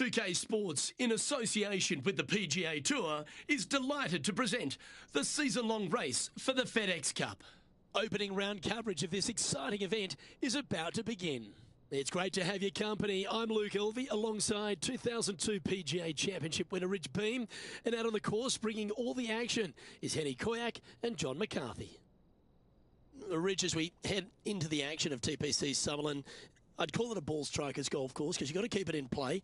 2K Sports, in association with the PGA Tour, is delighted to present the season-long race for the FedEx Cup. Opening round coverage of this exciting event is about to begin. It's great to have your company. I'm Luke Elvey alongside 2002 PGA Championship winner Rich Beam. And out on the course, bringing all the action, is Henny Koyak and John McCarthy. Rich, as we head into the action of TPC Summerlin, I'd call it a ball striker's golf course because you've got to keep it in play,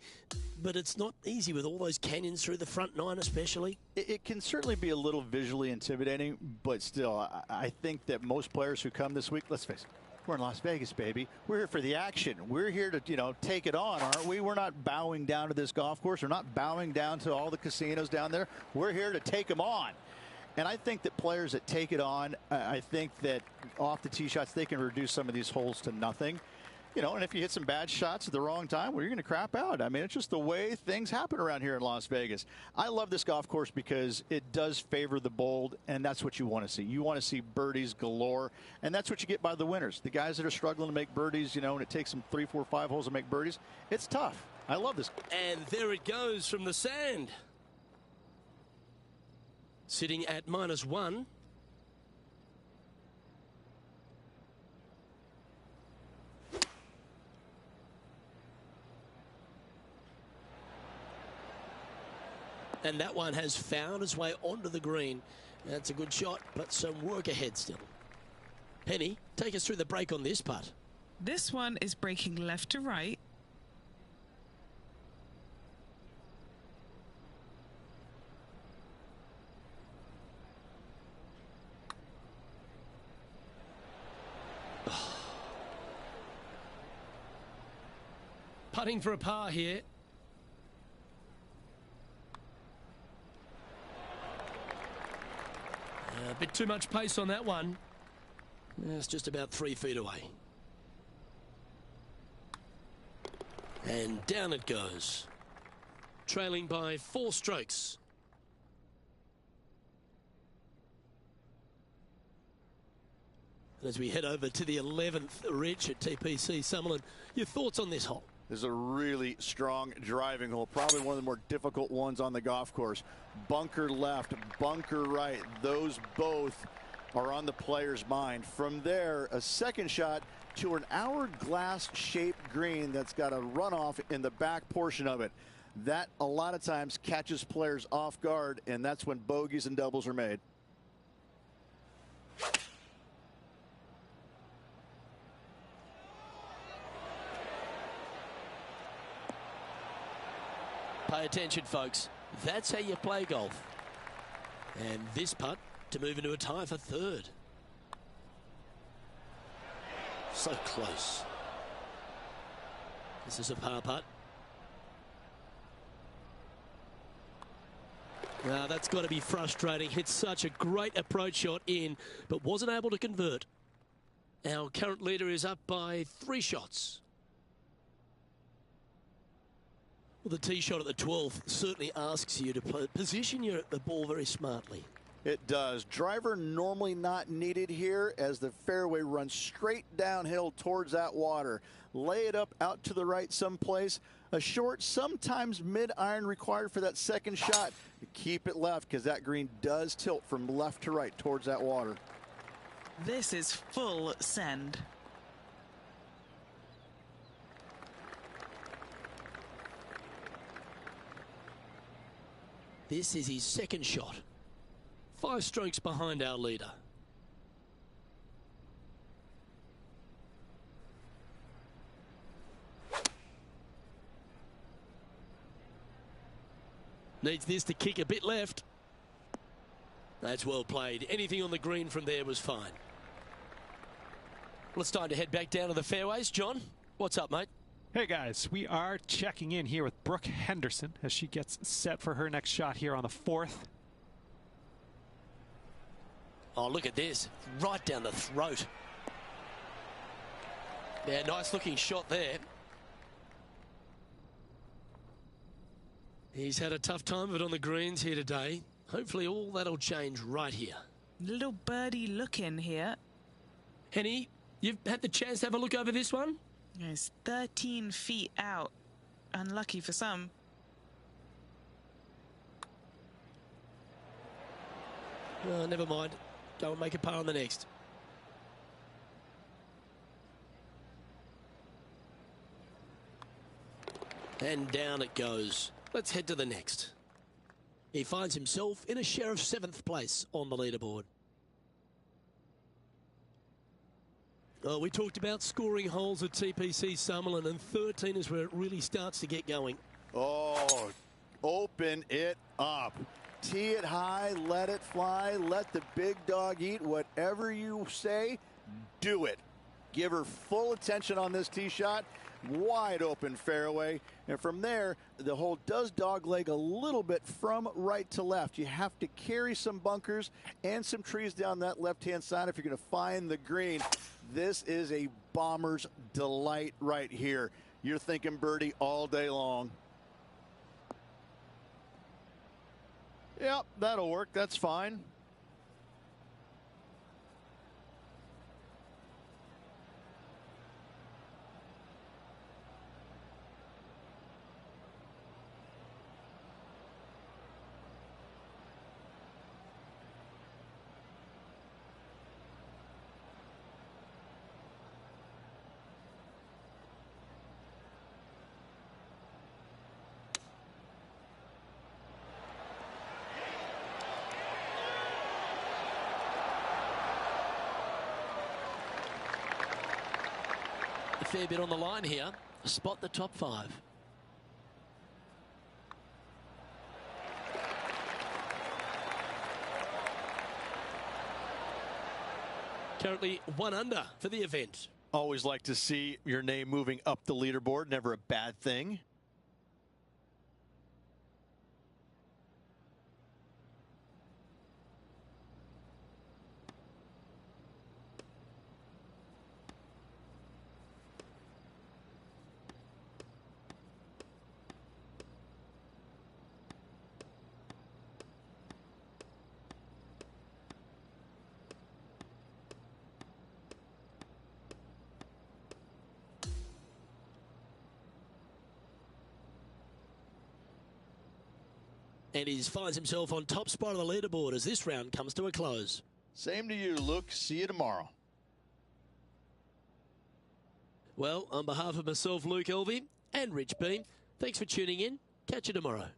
but it's not easy with all those canyons through the front nine especially. It can certainly be a little visually intimidating, but still, I think that most players who come this week, let's face it, we're in Las Vegas, baby. We're here for the action. We're here to, take it on, aren't we? We're not bowing down to this golf course. We're not bowing down to all the casinos down there. We're here to take them on. And I think that players that take it on, I think that off the tee shots, they can reduce some of these holes to nothing. And if you hit some bad shots at the wrong time, well, you're going to crap out. I mean, it's just the way things happen around here in Las Vegas. I love this golf course because it does favor the bold, and that's what you want to see. You want to see birdies galore, and that's what you get by the winners. The guys that are struggling to make birdies, and it takes them 3, 4, 5 holes to make birdies, it's tough. I love this. And there it goes from the sand. Sitting at -1. And that one has found its way onto the green. That's a good shot, but some work ahead still. Penny, take us through the break on this putt. This one is breaking left to right. Putting for a par here. A bit too much pace on that one. It's just about 3 feet away. And down it goes. Trailing by 4 strokes. And as we head over to the 11th Rich at TPC Summerlin, your thoughts on this hole? This is a really strong driving hole, probably one of the more difficult ones on the golf course. Bunker left, bunker right, those both are on the player's mind. From there, a second shot to an hourglass-shaped green that's got a runoff in the back portion of it. That, a lot of times, catches players off guard, and that's when bogeys and doubles are made. Pay attention, folks. That's how you play golf. And this putt to move into a tie for 3rd. So close. This is a par putt. Now that's got to be frustrating. Hit such a great approach shot in, but wasn't able to convert. Our current leader is up by 3 shots. Well, the tee shot at the 12th certainly asks you to position the ball very smartly. It does. Driver normally not needed here as the fairway runs straight downhill towards that water. Lay it up out to the right someplace. A short, sometimes mid-iron required for that second shot. Keep it left because that green does tilt from left to right towards that water. This is full send. This is his second shot. 5 strokes behind our leader. Needs this to kick a bit left. That's well played. Anything on the green from there was fine. Well, it's time to head back down to the fairways. John, what's up, mate? Hey guys, we are checking in here with Brooke Henderson as she gets set for her next shot here on the 4th. Oh, look at this. Right down the throat. Yeah, nice looking shot there. He's had a tough time of it on the greens here today. Hopefully all that'll change right here. Little birdie look in here. Henny, you've had the chance to have a look over this one? It's 13 feet out. Unlucky for some. Never mind. Go and make a par on the next. And down it goes. Let's head to the next. He finds himself in a share of 7th place on the leaderboard. Oh, we talked about scoring holes at TPC Summerlin, and 13 is where it really starts to get going. Oh, open it up. Tee it high, let it fly, let the big dog eat. Whatever you say, do it. Give her full attention on this tee shot. Wide open fairway, and from there the hole does dogleg a little bit from right to left. You have to carry some bunkers and some trees down that left hand side if you're going to find the green. This is a bomber's delight right here. You're thinking birdie all day long. Yep, that'll work. That's fine. A fair bit on the line here. Spot the top 5. Currently 1 under for the event. Always like to see your name moving up the leaderboard. Never a bad thing. And he finds himself on top spot of the leaderboard as this round comes to a close. Same to you, Luke. See you tomorrow. Well, on behalf of myself, Luke Elvey, and Rich Beam, thanks for tuning in. Catch you tomorrow.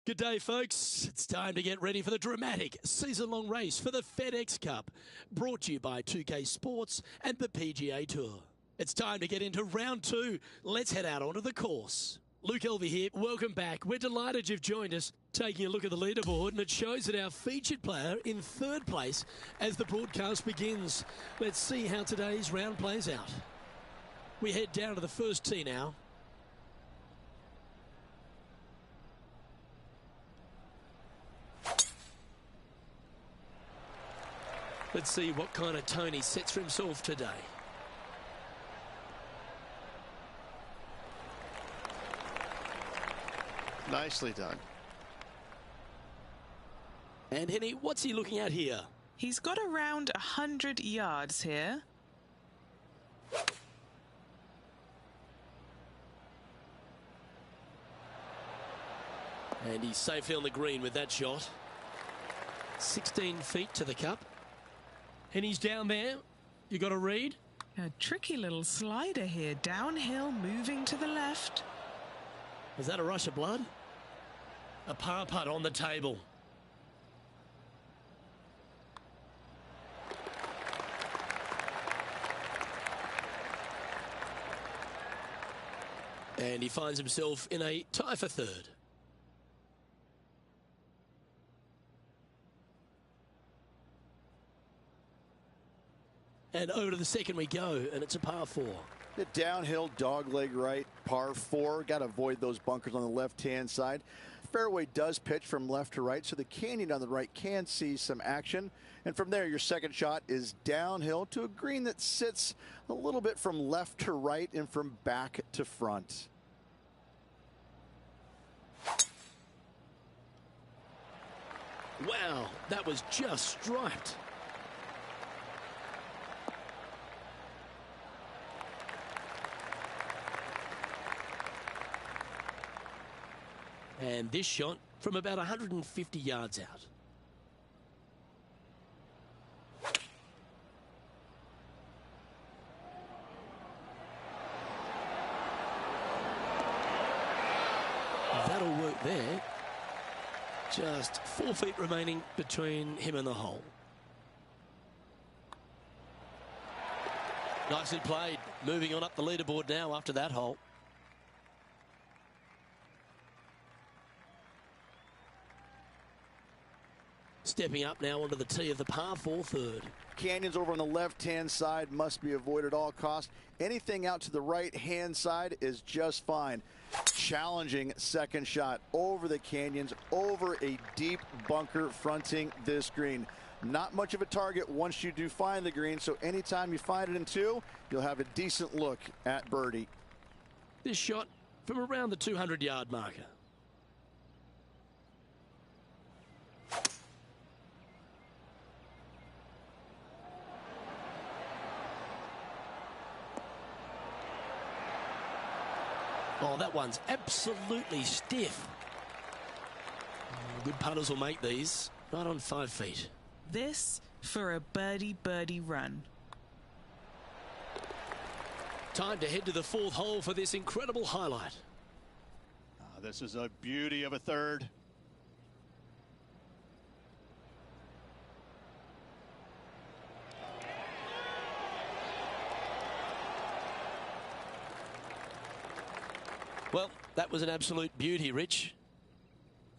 Good day, folks. It's time to get ready for the dramatic season-long race for the FedEx Cup, brought to you by 2K Sports and the PGA Tour. It's time to get into round two. Let's head out onto the course. Luke Elvey here. Welcome back. We're delighted you've joined us. Taking a look at the leaderboard, and it shows that our featured player in third place as the broadcast begins. Let's see how today's round plays out. We head down to the first tee now. Let's see what kind of tone he sets for himself today. Nicely done. And Henny, what's he looking at here? He's got around 100 yards here. And he's safely on the green with that shot. 16 feet to the cup. And he's down there. You got a read? A tricky little slider here. Downhill, moving to the left. Was that a rush of blood? A par putt on the table. And he finds himself in a tie for third. And over to the second we go, and it's a par four. The downhill dogleg right, par four. Got to avoid those bunkers on the left-hand side. Fairway does pitch from left to right, so the canyon on the right can see some action. And from there, your second shot is downhill to a green that sits a little bit from left to right and from back to front. Wow, that was just striped. And this shot from about 150 yards out. That'll work there. Just 4 feet remaining between him and the hole. Nicely played. Moving on up the leaderboard now after that hole. Stepping up now onto the tee of the par four third. Canyons over on the left-hand side must be avoided at all costs. Anything out to the right-hand side is just fine. Challenging second shot over the canyons, over a deep bunker fronting this green. Not much of a target once you do find the green, so anytime you find it in two, you'll have a decent look at birdie. This shot from around the 200-yard marker. Oh, that one's absolutely stiff. Good putters will make these right on 5 feet. This for a birdie run. Time to head to the fourth hole for this incredible highlight. This is a beauty of a third. Well, that was an absolute beauty, Rich.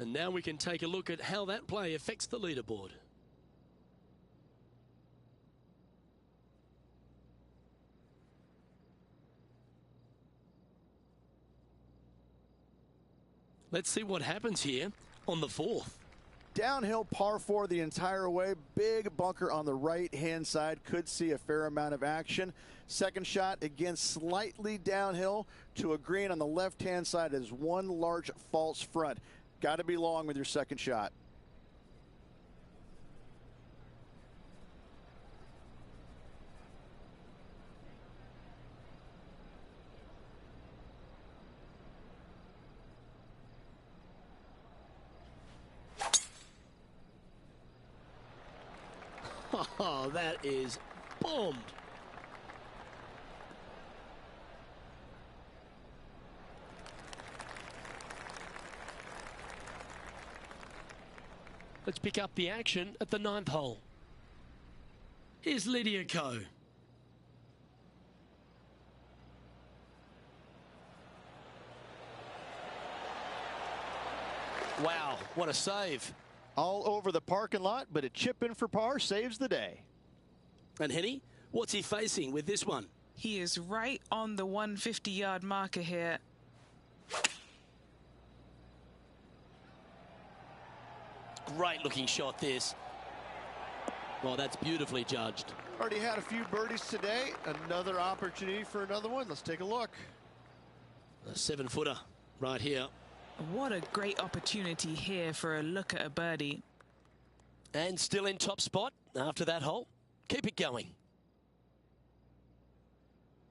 And now we can take a look at how that play affects the leaderboard. Let's see what happens here on the fourth. Downhill par four the entire way. Big bunker on the right-hand side. Could see a fair amount of action. Second shot, again, slightly downhill to a green on the left-hand side as one large false front. Got to be long with your second shot. Oh, that is bombed. Let's pick up the action at the 9th hole. Here's Lydia Ko. Wow, what a save. All over the parking lot, but a chip in for par saves the day. And Henny, what's he facing with this one? He is right on the 150-yard marker here. Great looking shot this. Oh, that's beautifully judged. Already had a few birdies today. Another opportunity for another one. Let's take a look. A 7-footer right here. What a great opportunity here for a look at a birdie. And still in top spot after that hole. Keep it going.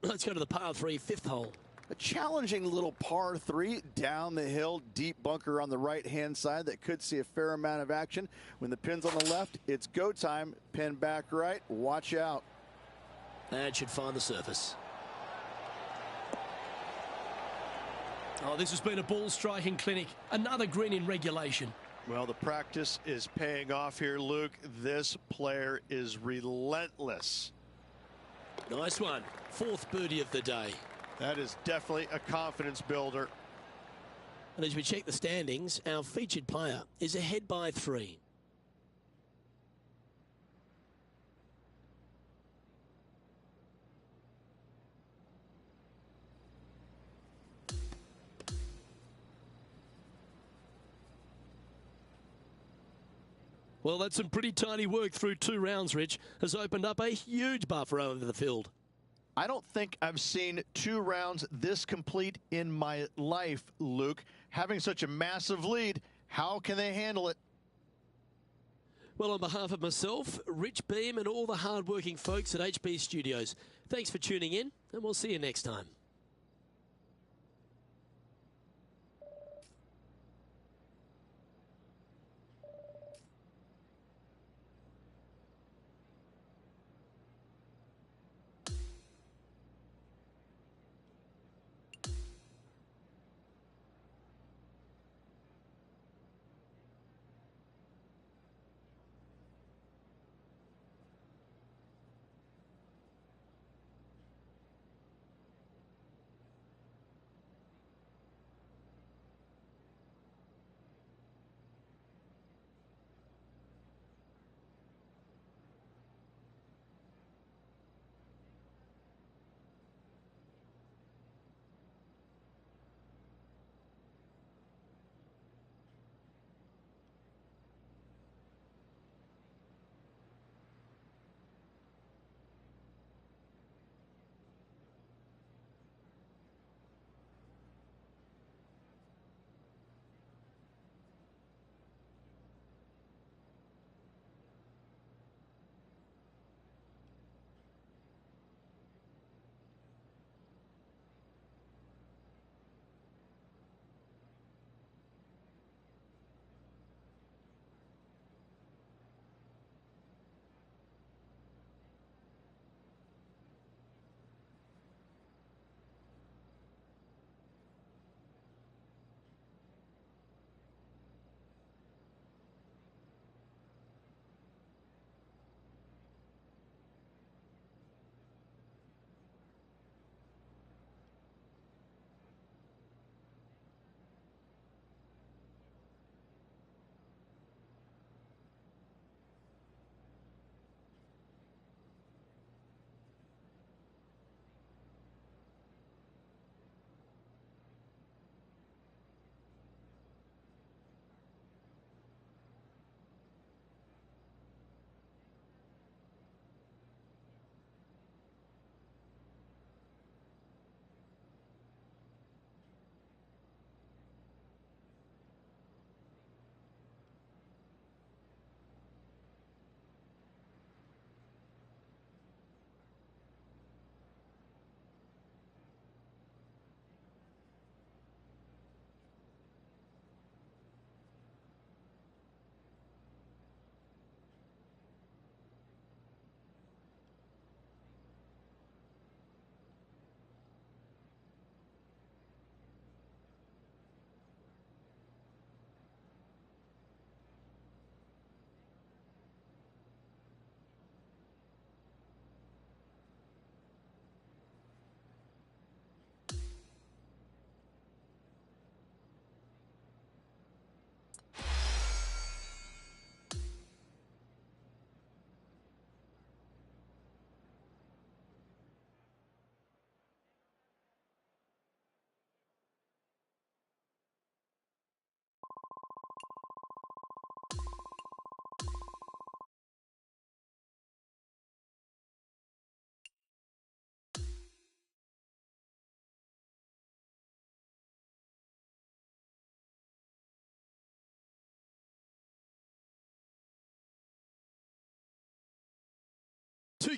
Let's go to the par 3 5th hole. A challenging little par 3 down the hill, deep bunker on the right-hand side that could see a fair amount of action. When the pin's on the left, it's go time. Pin back right. Watch out. And should find the surface. Oh, this has been a ball striking clinic. Another green in regulation. Well, the practice is paying off here, Luke. This player is relentless. Nice one. 4th birdie of the day. That is definitely a confidence builder. And as we check the standings, our featured player is ahead by 3. Well, that's some pretty tiny work through 2 rounds, Rich. Has opened up a huge buffer over the field. I don't think I've seen 2 rounds this complete in my life, Luke. Having such a massive lead, how can they handle it? Well, on behalf of myself, Rich Beam, and all the hard-working folks at HB Studios, thanks for tuning in, and we'll see you next time.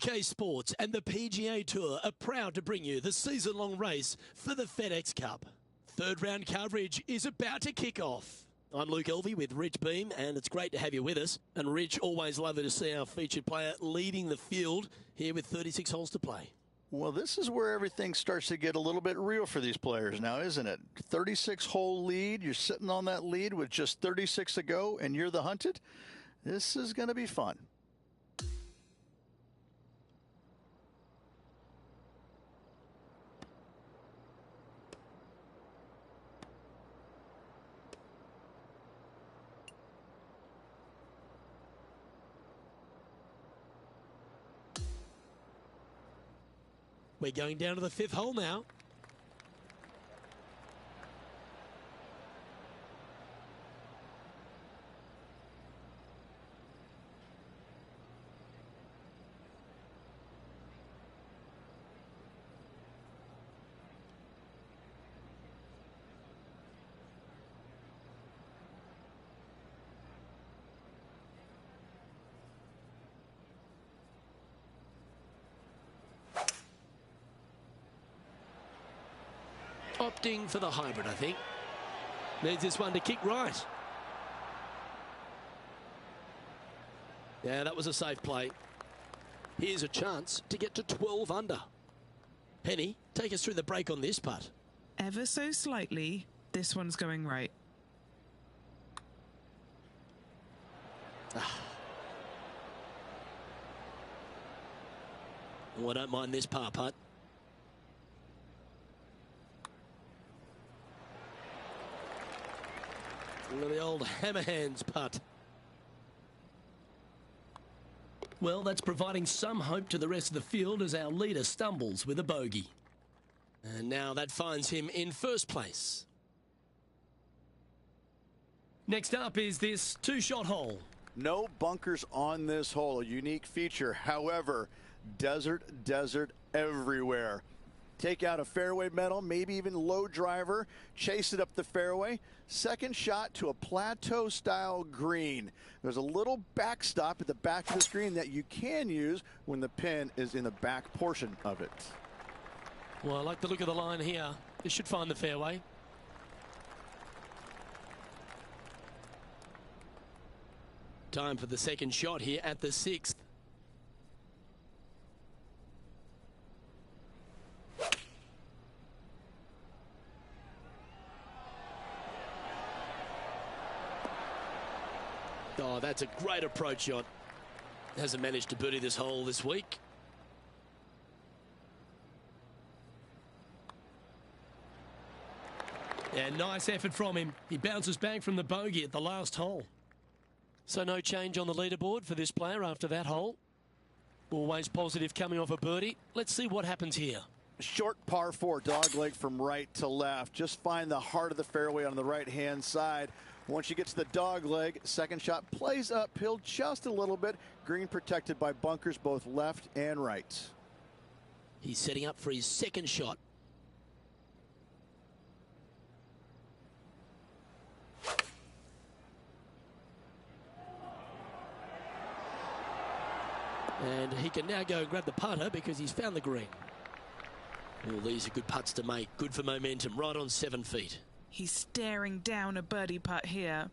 UK Sports and the PGA Tour are proud to bring you the season-long race for the FedEx Cup. Third round coverage is about to kick off. I'm Luke Elvey with Rich Beam, and it's great to have you with us. And Rich, always lovely to see our featured player leading the field here with 36 holes to play. Well, this is where everything starts to get a little bit real for these players now, isn't it? 36-hole lead. You're sitting on that lead with just 36 to go, and you're the hunted. This is going to be fun. We're going down to the fifth hole now. Opting for the hybrid, I think. Needs this one to kick right. Yeah, that was a safe play. Here's a chance to get to 12 under. Penny, take us through the break on this putt. Ever so slightly, this one's going right. Oh, I don't mind this par putt. The old hammerhands putt. Well, that's providing some hope to the rest of the field as our leader stumbles with a bogey. And now that finds him in first place. Next up is this two-shot hole. No bunkers on this hole, a unique feature. However, desert everywhere. Take out a fairway metal, maybe even low driver, chase it up the fairway. Second shot to a plateau style green. There's a little backstop at the back of the screen that you can use when the pin is in the back portion of it. Well, I like the look of the line here. This should find the fairway. Time for the second shot here at the sixth. Oh, that's a great approach shot. Hasn't managed to birdie this hole this week. Yeah, nice effort from him. He bounces back from the bogey at the last hole. So no change on the leaderboard for this player after that hole. Always positive coming off a birdie. Let's see what happens here. Short par 4 dogleg from right to left. Just find the heart of the fairway on the right-hand side. Once you get to the dogleg, second shot plays uphill just a little bit. Green protected by bunkers both left and right. He's setting up for his second shot. And he can now go and grab the putter because he's found the green. Well, these are good putts to make. Good for momentum. Right on 7 feet. He's staring down a birdie putt here.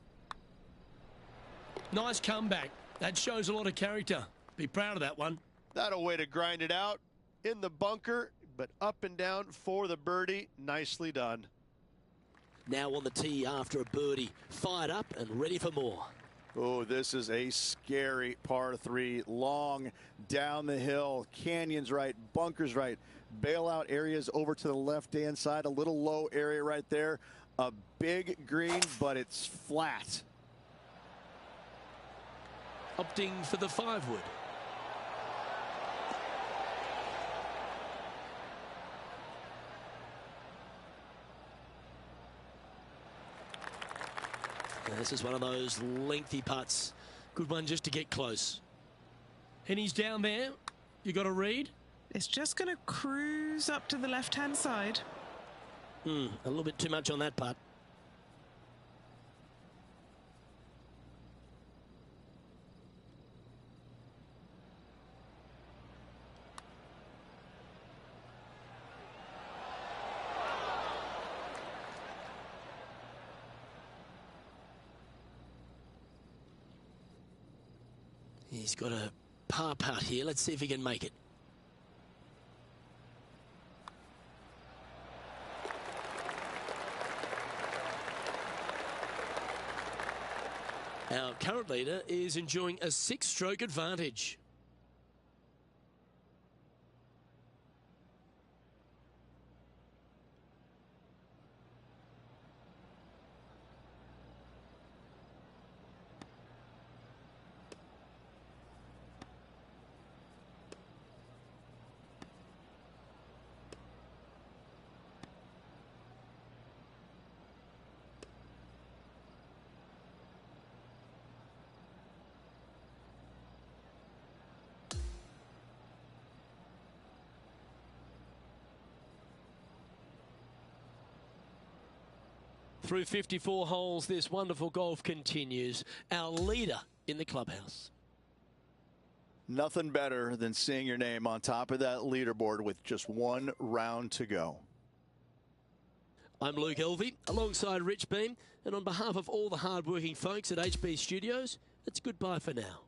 Nice comeback. That shows a lot of character. Be proud of that one. That a way to grind it out in the bunker, but up and down for the birdie. Nicely done. Now on the tee after a birdie. Fired up and ready for more. Oh, this is a scary par 3. Long down the hill. Canyons right, bunkers right. Bailout areas over to the left-hand side. A little low area right there. A big green, but it's flat. Opting for the 5-wood. This is one of those lengthy putts. Good one just to get close. And he's down there. You got a read? It's just going to cruise up to the left-hand side. A little bit too much on that putt. He's got a par putt here. Let's see if he can make it. Our current leader is enjoying a 6-stroke advantage. Through 54 holes, this wonderful golf continues. Our leader in the clubhouse. Nothing better than seeing your name on top of that leaderboard with just one round to go. I'm Luke Elvey, alongside Rich Beam, and on behalf of all the hard-working folks at HB Studios, it's goodbye for now.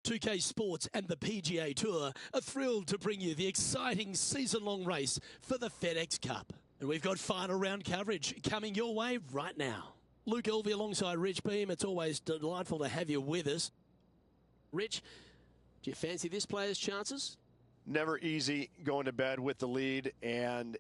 .2K Sports and the PGA Tour are thrilled to bring you the exciting season-long race for the FedEx Cup. And we've got final round coverage coming your way right now. Luke Elvey alongside Rich Beam. It's always delightful to have you with us. Rich, do you fancy this player's chances? Never easy going to bed with the lead, and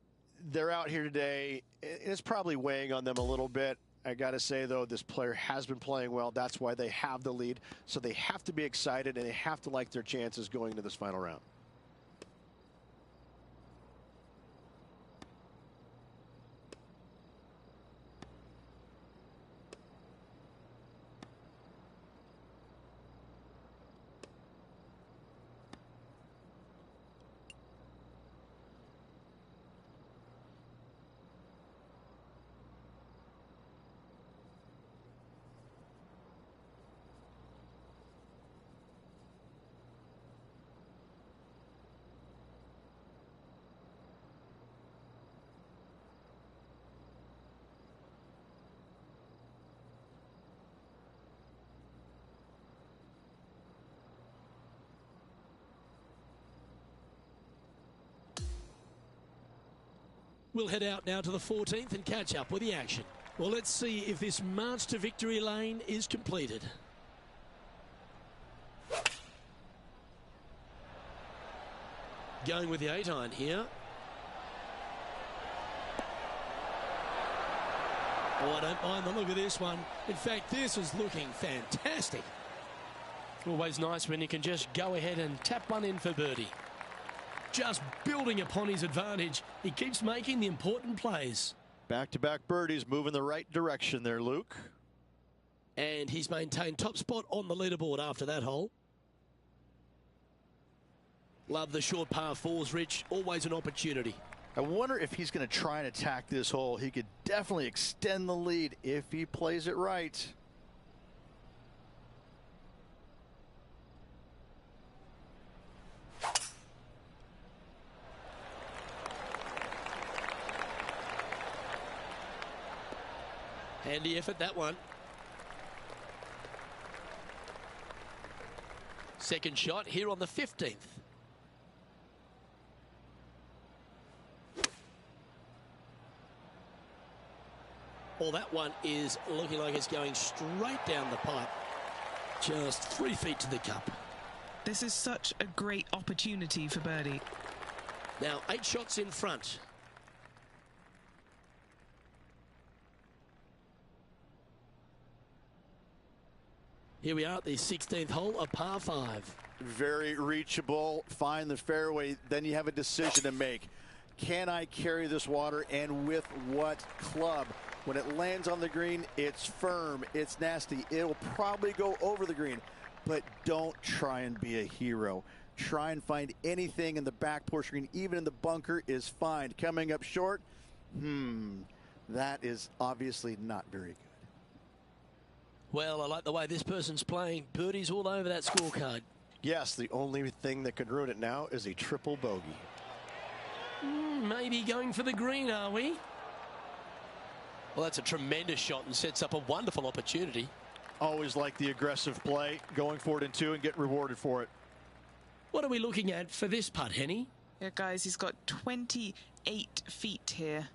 they're out here today. It's probably weighing on them a little bit. I got to say, though, this player has been playing well. That's why they have the lead. So they have to be excited, and they have to like their chances going into this final round. We'll head out now to the 14th and catch up with the action. Well, let's see if this march to victory lane is completed. Going with the 8-iron here. Oh, I don't mind the look of this one. In fact, this is looking fantastic. Always nice when you can just go ahead and tap one in for birdie. Just building upon his advantage. He keeps making the important plays. Back-to-back birdies, moving the right direction there, Luke. And he's maintained top spot on the leaderboard after that hole. Love the short par fours, Rich. Always an opportunity. I wonder if he's going to try and attack this hole. He could definitely extend the lead if he plays it right. Handy effort, that one. Second shot here on the 15th. Well, that one is looking like it's going straight down the pipe. Just 3 feet to the cup. This is such a great opportunity for birdie. Now 8 shots in front. Here we are at the 16th hole, a par 5. Very reachable. Find the fairway. Then you have a decision to make. Can I carry this water, and with what club? When it lands on the green, it's firm, it's nasty. It'll probably go over the green, but don't try and be a hero. Try and find anything in the back portion green, even in the bunker, is fine. Coming up short, that is obviously not very good. Well, I like the way this person's playing. Birdies all over that scorecard. Yes, the only thing that could ruin it now is a triple bogey. Maybe going for the green, are we? Well, that's a tremendous shot and sets up a wonderful opportunity. Always like the aggressive play, going for it in 2 and get rewarded for it. What are we looking at for this putt, Henny? Yeah, guys, he's got 28 feet here.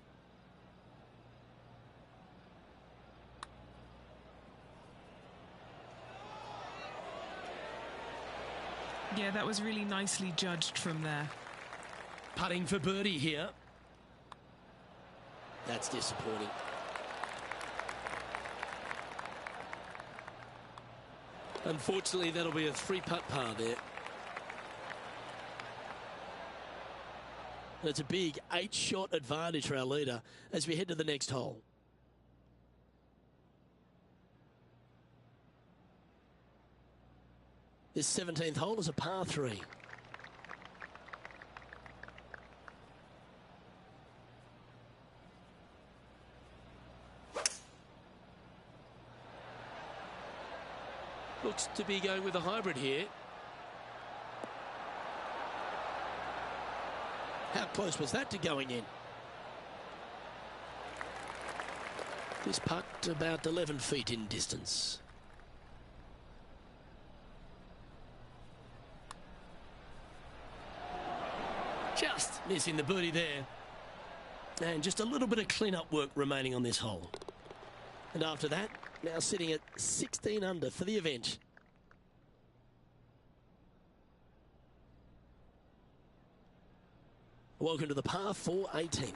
Yeah, that was really nicely judged from there. Putting for birdie here. That's disappointing. Unfortunately, that'll be a 3-putt par there. That's a big 8-shot advantage for our leader as we head to the next hole. This 17th hole is a par 3. Looks to be going with a hybrid here. How close was that to going in? This putt about 11 feet in distance. Just missing the birdie there. And just a little bit of clean-up work remaining on this hole. And after that, now sitting at 16 under for the event. Welcome to the par 4 18th.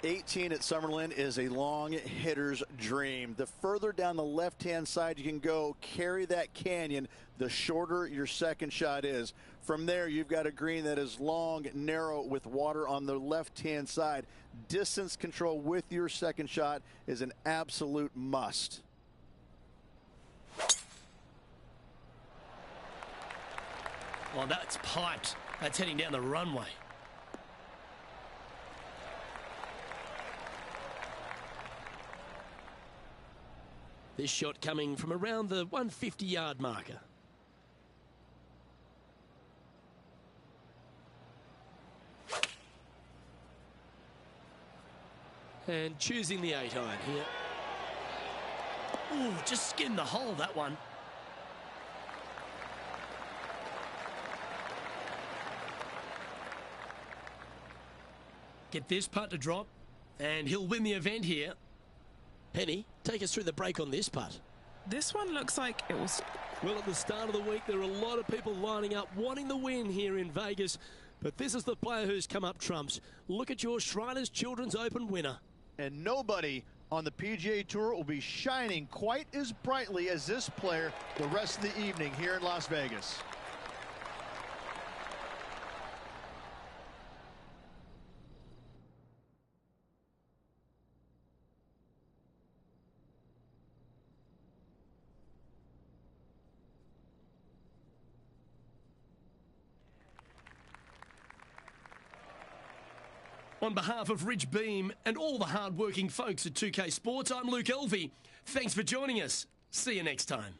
18 at Summerlin is a long hitter's dream. The further down the left-hand side you can go, carry that canyon, the shorter your second shot is. From there, you've got a green that is long, narrow, with water on the left-hand side. Distance control with your second shot is an absolute must. Oh, that's piped. That's heading down the runway. This shot coming from around the 150-yard marker. And choosing the 8-iron here. Ooh, just skinned the hole, that one. Get this putt to drop, and he'll win the event here. Penny, take us through the break on this putt. This one looks like it was... Well, at the start of the week, there are a lot of people lining up wanting the win here in Vegas. But this is the player who's come up trumps. Look at your Shriners Children's Open winner. And nobody on the PGA Tour will be shining quite as brightly as this player the rest of the evening here in Las Vegas. On behalf of Rich Beam and all the hard-working folks at 2K Sports, I'm Luke Elvey. Thanks for joining us. See you next time.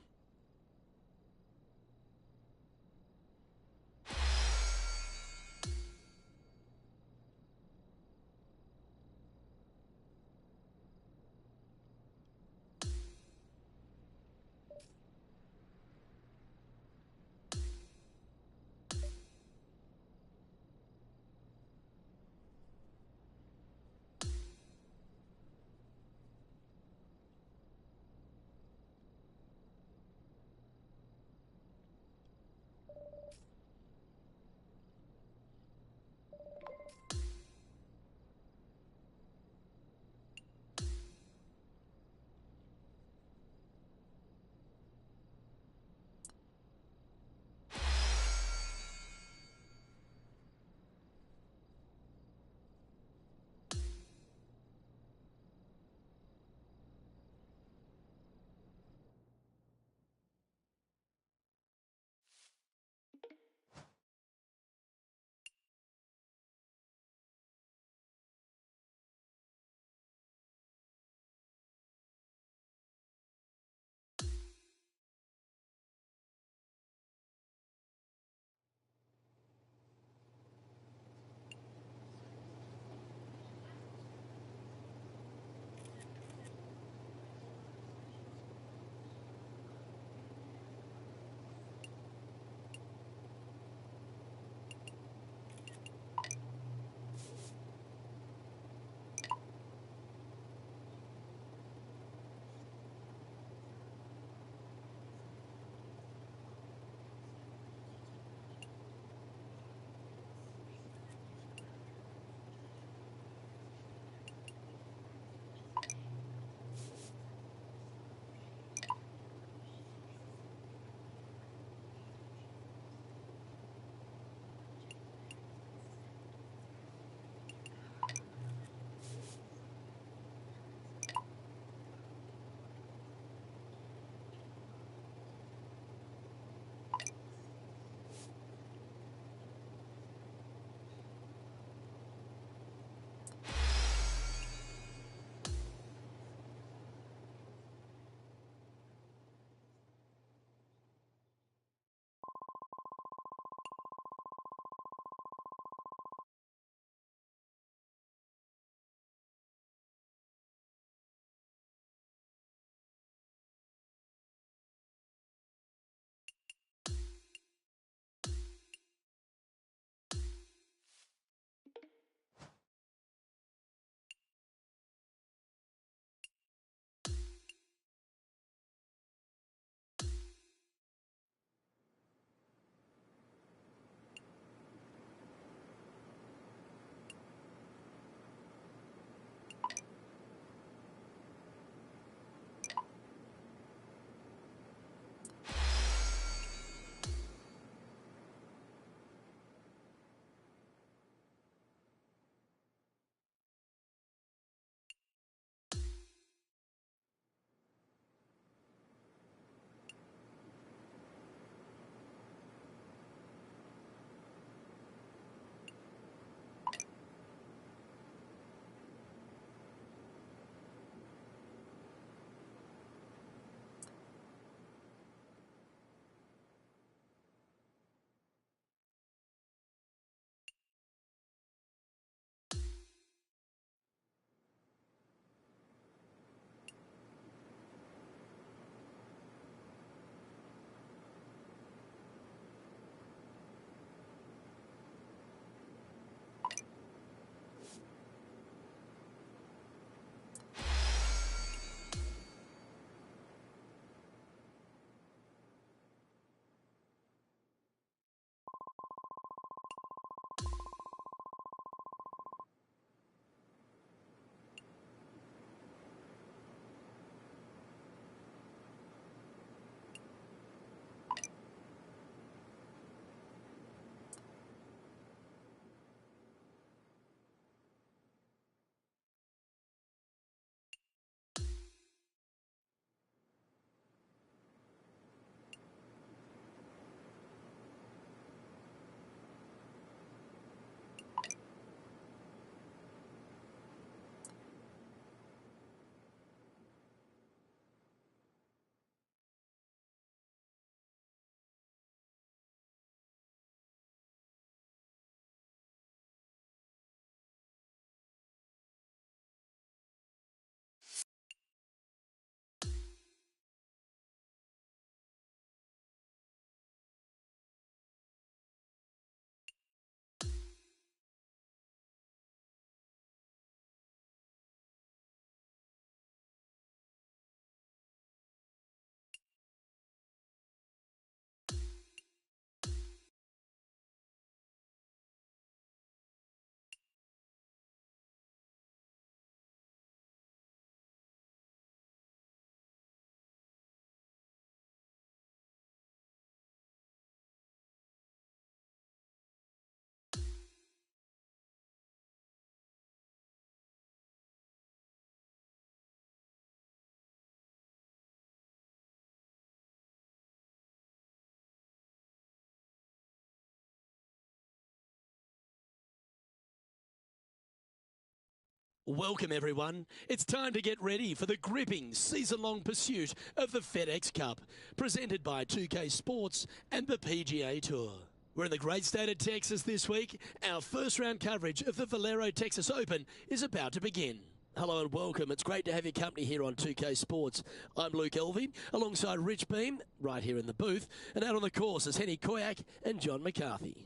Welcome everyone. It's time to get ready for the gripping season-long pursuit of the FedEx Cup, presented by 2K Sports and the PGA Tour. We're in the great state of Texas this week. Our first round coverage of the Valero Texas Open is about to begin. Hello and welcome. It's great to have your company here on 2K Sports. I'm Luke Elvey, alongside Rich Beam, right here in the booth, and out on the course is Henny Koyak and John McCarthy.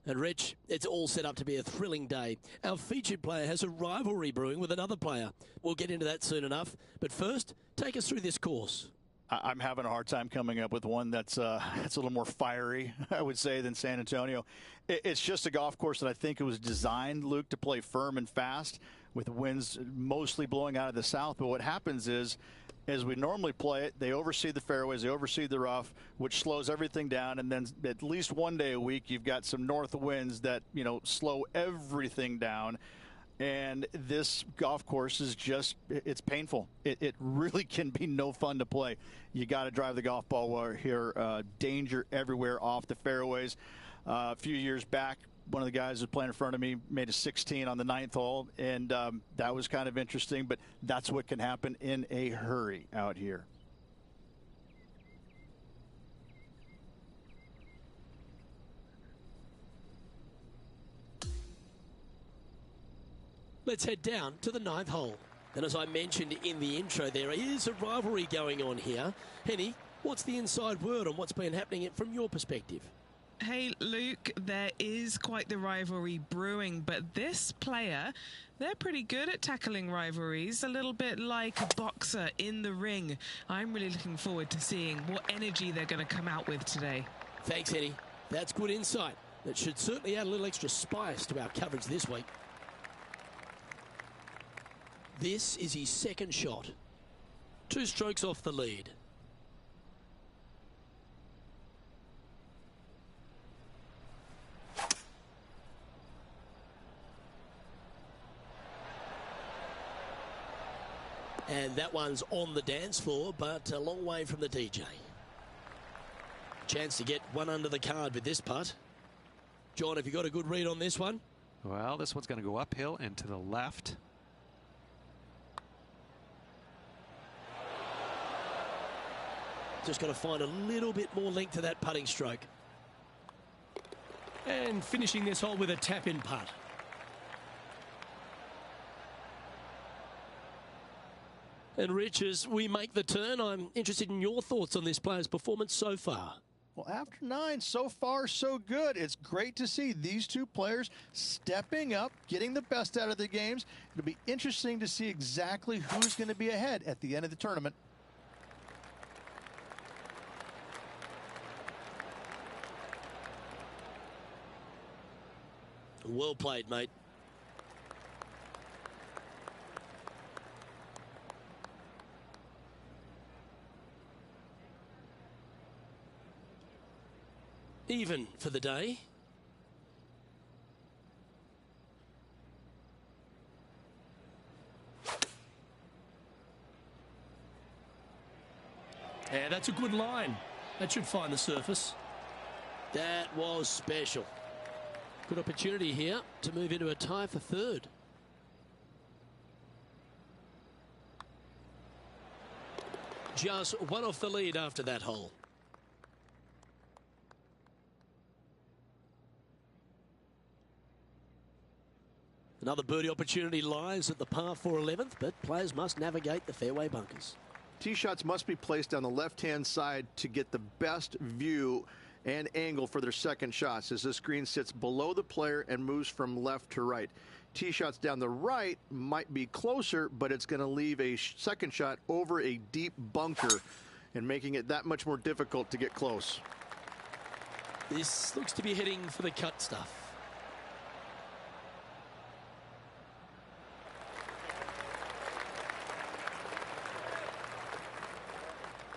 And Rich, it's all set up to be a thrilling day. Our featured player has a rivalry brewing with another player. We'll get into that soon enough. But first, take us through this course. I'm having a hard time coming up with one that's a little more fiery, I would say, than San Antonio. It's just a golf course that I think it was designed, Luke, to play firm and fast with winds mostly blowing out of the south. But what happens is, as we normally play it, they overseed the fairways, they overseed the rough, which slows everything down. And then at least one day a week, you've got some north winds that, slow everything down. And this golf course is it's painful. It really can be no fun to play. You got to drive the golf ball well here. Danger everywhere off the fairways. A few years back, one of the guys who was playing in front of me made a 16 on the 9th hole, and that was kind of interesting, but that's what can happen in a hurry out here. Let's head down to the 9th hole. And as I mentioned in the intro, there is a rivalry going on here. Henny, what's the inside word on what's been happening from your perspective? Hey, Luke, there is quite the rivalry brewing, but this player, they're pretty good at tackling rivalries, a little bit like a boxer in the ring. I'm really looking forward to seeing what energy they're going to come out with today. Thanks, Henny. That's good insight. That should certainly add a little extra spice to our coverage this week. This is his second shot. 2 strokes off the lead. And that one's on the dance floor, but a long way from the DJ. Chance to get one under the card with this putt. John, have you got a good read on this one? Well, this one's going to go uphill and to the left. Just got to find a little bit more length to that putting stroke. And finishing this hole with a tap-in putt. And Rich, as we make the turn, I'm interested in your thoughts on this player's performance so far. Well, after 9, so far, so good. It's great to see these two players stepping up, getting the best out of their games. It'll be interesting to see exactly who's going to be ahead at the end of the tournament. Well played, mate. Even for the day. Yeah, that's a good line. That should find the surface. That was special. Good opportunity here to move into a tie for third. Just one off the lead after that hole. Another birdie opportunity lies at the par 4 11th, but players must navigate the fairway bunkers. Tee shots must be placed on the left-hand side to get the best view and angle for their second shots, as this green sits below the player and moves from left to right. Tee shots down the right might be closer, but it's going to leave a second shot over a deep bunker and making it that much more difficult to get close. This looks to be heading for the cut stuff.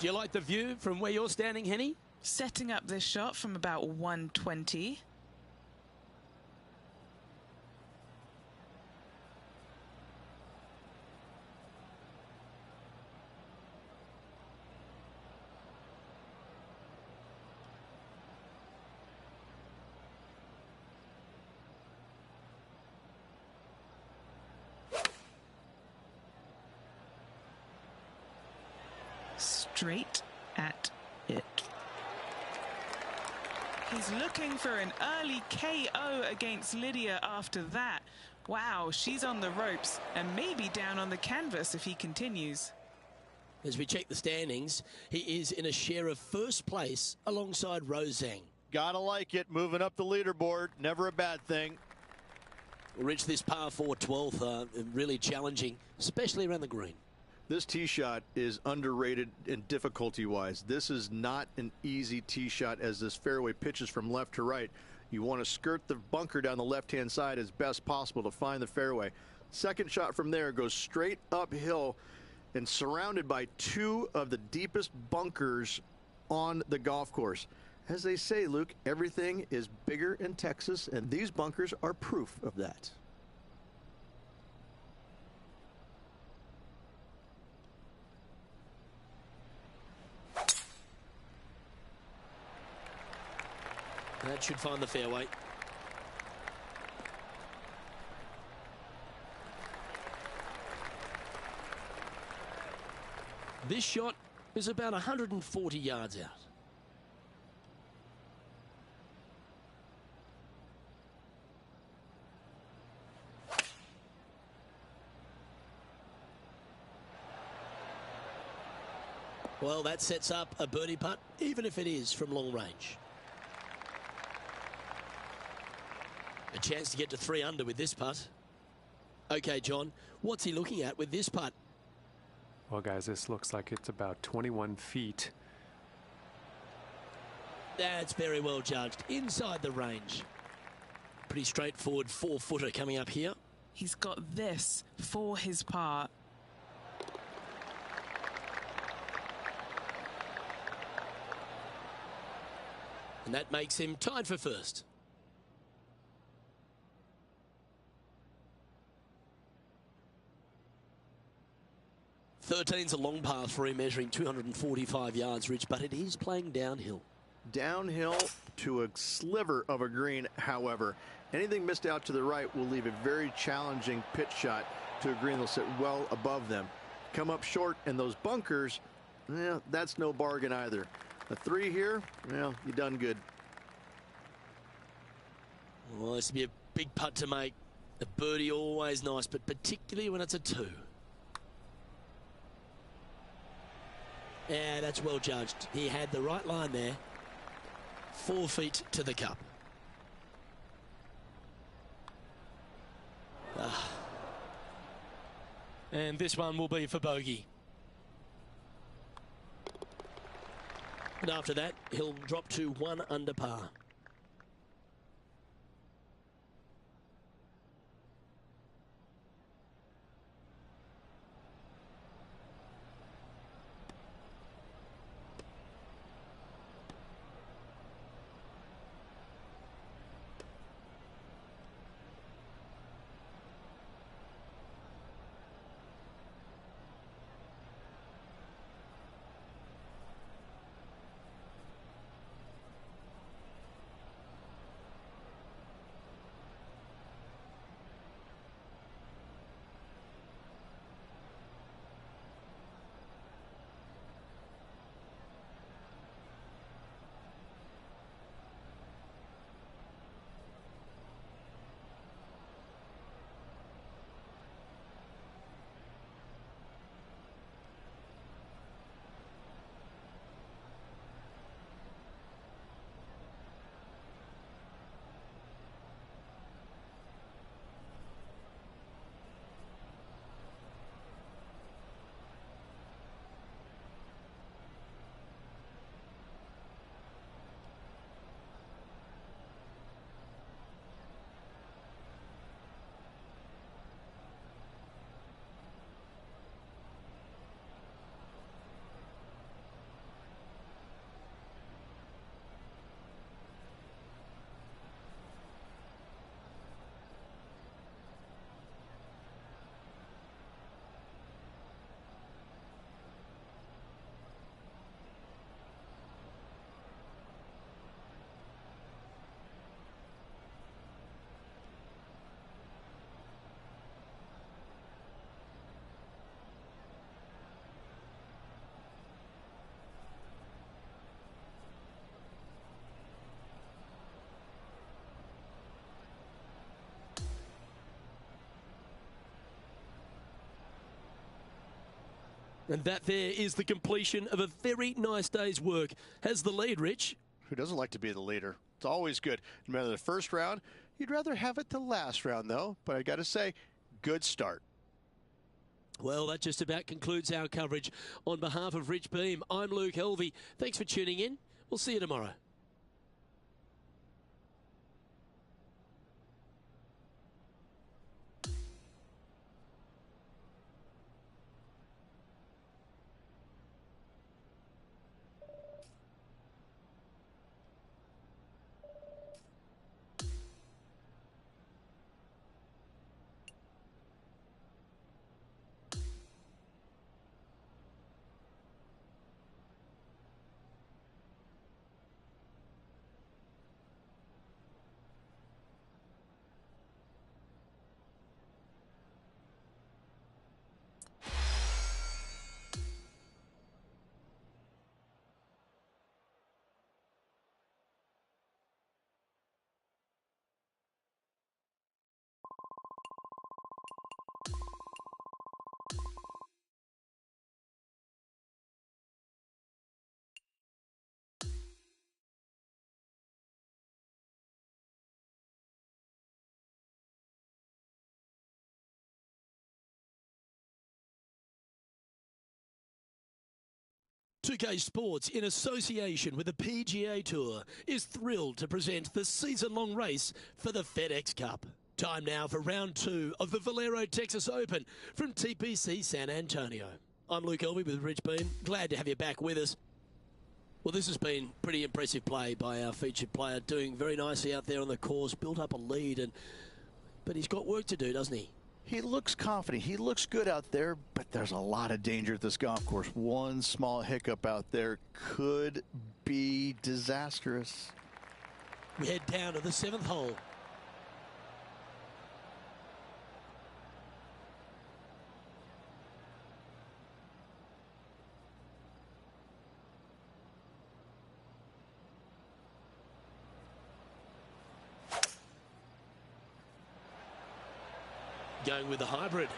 Do you like the view from where you're standing, Henny? Setting up this shot from about 120. straight at it. He's looking for an early KO against Lydia after that. Wow, she's on the ropes and maybe down on the canvas if he continues. As we check the standings, he is in a share of first place alongside Rose Zhang. Gotta like it, moving up the leaderboard, never a bad thing. We'll reach this par 4 12th, really challenging, especially around the green. This tee shot is underrated in difficulty-wise. This is not an easy tee shot as this fairway pitches from left to right. You want to skirt the bunker down the left-hand side as best possible to find the fairway. Second shot from there goes straight uphill and surrounded by two of the deepest bunkers on the golf course. As they say, Luke, everything is bigger in Texas, and these bunkers are proof of that. That should find the fairway. This shot is about 140 yards out. Well, that sets up a birdie putt, even if it is from long range. A chance to get to 3 under with this putt. Okay, John, what's he looking at with this putt? Well, guys, this looks like it's about 21 feet. That's very well judged. Inside the range. Pretty straightforward 4-footer coming up here. He's got this for his part. And that makes him tied for first. Thirteen's a long par 3, measuring 245 yards, Rich, but it is playing downhill. Downhill to a sliver of a green, however. Anything missed out to the right will leave a very challenging pitch shot to a green that'll sit well above them. Come up short in those bunkers, well, that's no bargain either. A 3 here, well, you done good. Well, this would be a big putt to make. A birdie always nice, but particularly when it's a 2. Yeah, that's well judged. He had the right line there. 4 feet to the cup. And this one will be for bogey. And after that, he'll drop to 1 under par. And that there is the completion of a very nice day's work. Has the lead, Rich. Who doesn't like to be the leader? It's always good. No matter the first round, you'd rather have it the last round, though. But I got to say, good start. Well, that just about concludes our coverage. On behalf of Rich Beam, I'm Luke Helvey. Thanks for tuning in. We'll see you tomorrow. Two-K Sports, in association with the PGA Tour, is thrilled to present the season-long race for the FedEx Cup. Time now for round 2 of the Valero Texas Open from TPC San Antonio. I'm Luke Helvey with Rich Beam. Glad to have you back with us. Well, this has been pretty impressive play by our featured player, doing very nicely out there on the course, built up a lead, but he's got work to do, doesn't he? He looks confident. He looks good out there, but there's a lot of danger at this golf course. One small hiccup out there could be disastrous. We head down to the 7th hole. Going with the hybrid.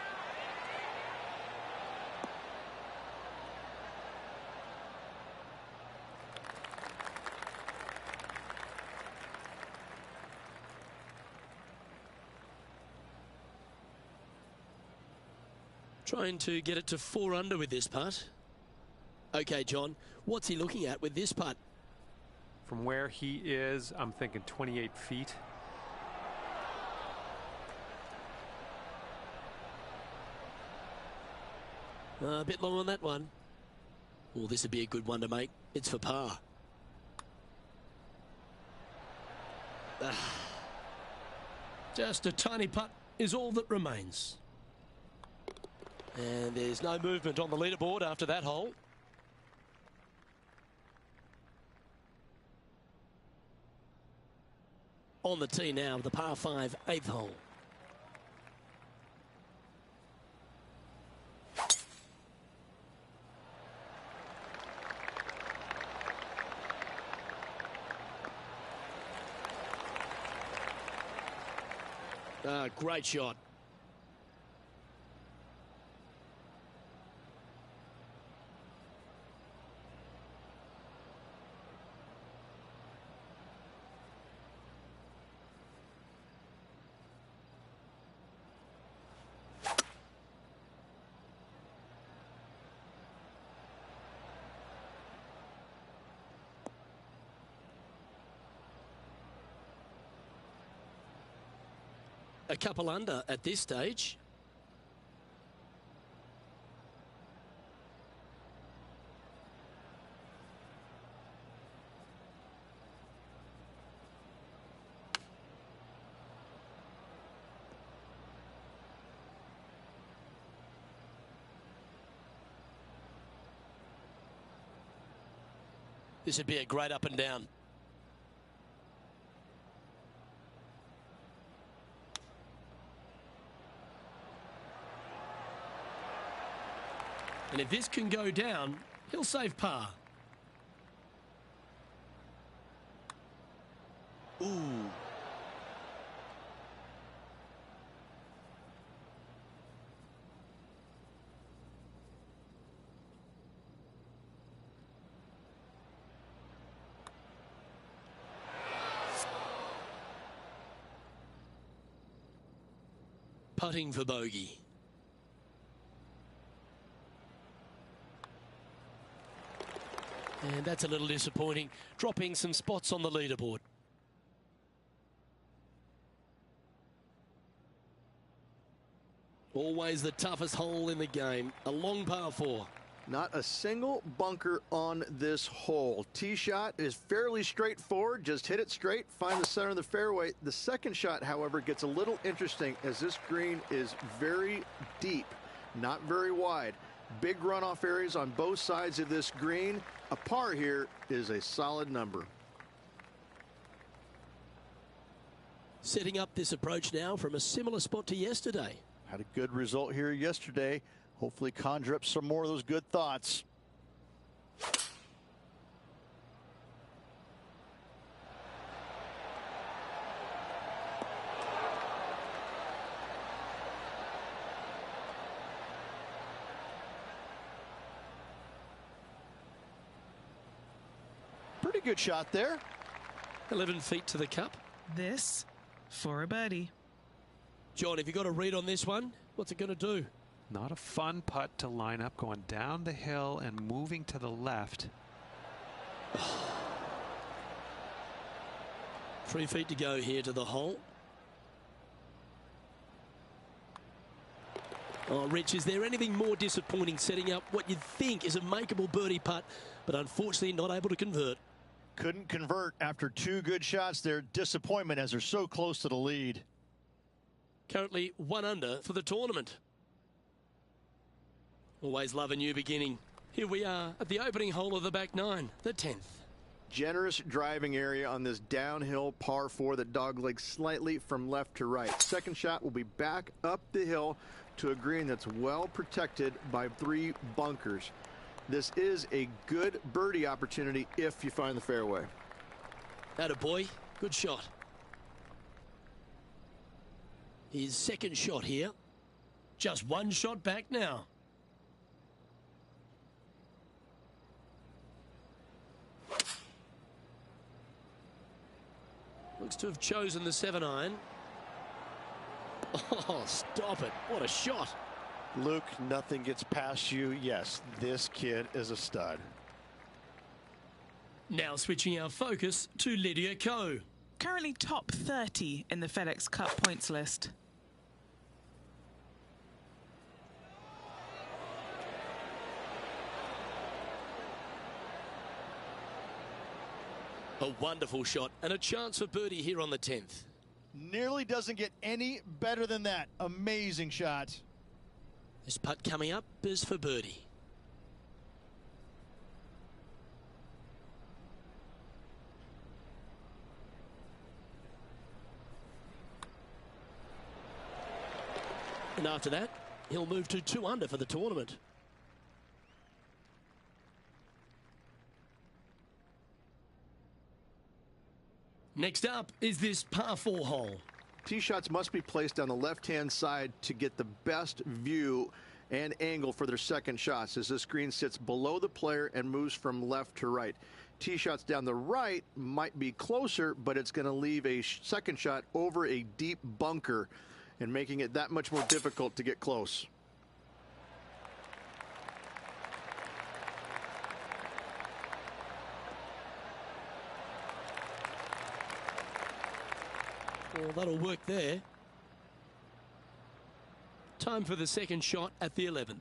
Trying to get it to 4 under with this putt. Okay, John, what's he looking at with this putt? From where he is, I'm thinking 28 feet. A bit long on that one. Well, this would be a good one to make. It's for par. Just a tiny putt is all that remains. And there's no movement on the leaderboard after that hole. On the tee now, the par 5 8th hole. Great shot. A couple under at this stage. This would be a great up and down. And if this can go down, he'll save par. Ooh. putting for bogey. And that's a little disappointing, dropping some spots on the leaderboard. Always the toughest hole in the game, a long par 4. Not a single bunker on this hole. Tee shot is fairly straightforward. Just hit it straight, find the center of the fairway. The second shot, however, gets a little interesting as this green is very deep, not very wide. Big runoff areas on both sides of this green. A par here is a solid number. Setting up this approach now from a similar spot to yesterday. Had a good result here yesterday. Hopefully conjure up some more of those good thoughts. Pretty good shot there. 11 feet to the cup. This for a birdie. John, have you got a read on this one? What's it going to do? Not a fun putt to line up, going down the hill and moving to the left. 3 feet to go here to the hole. Oh, Rich, is there anything more disappointing setting up what you'd think is a makeable birdie putt, but unfortunately not able to convert? Couldn't convert after 2 good shots there. Disappointment as they're so close to the lead. Currently 1 under for the tournament. Always love a new beginning. Here we are at the opening hole of the back 9, the 10th. Generous driving area on this downhill par 4 that doglegs slightly from left to right. Second shot will be back up the hill to a green that's well protected by 3 bunkers. This is a good birdie opportunity if you find the fairway. Atta boy, good shot. His second shot here. Just 1 shot back now. Looks to have chosen the 7-iron. Oh, stop it. What a shot. Luke, nothing gets past you. Yes, this kid is a stud. Now switching our focus to Lydia Ko. Currently top 30 in the FedEx Cup points list. A wonderful shot and a chance for birdie here on the 10th. Nearly doesn't get any better than that. Amazing shot. This putt coming up is for birdie. And after that, he'll move to 2 under for the tournament. Next up is this par 4 hole. Tee shots must be placed on the left-hand side to get the best view and angle for their second shots as this green sits below the player and moves from left to right. Tee shots down the right might be closer, but it's going to leave a second shot over a deep bunker and making it that much more difficult to get close. Well, that'll work there. Time for the second shot at the 11th.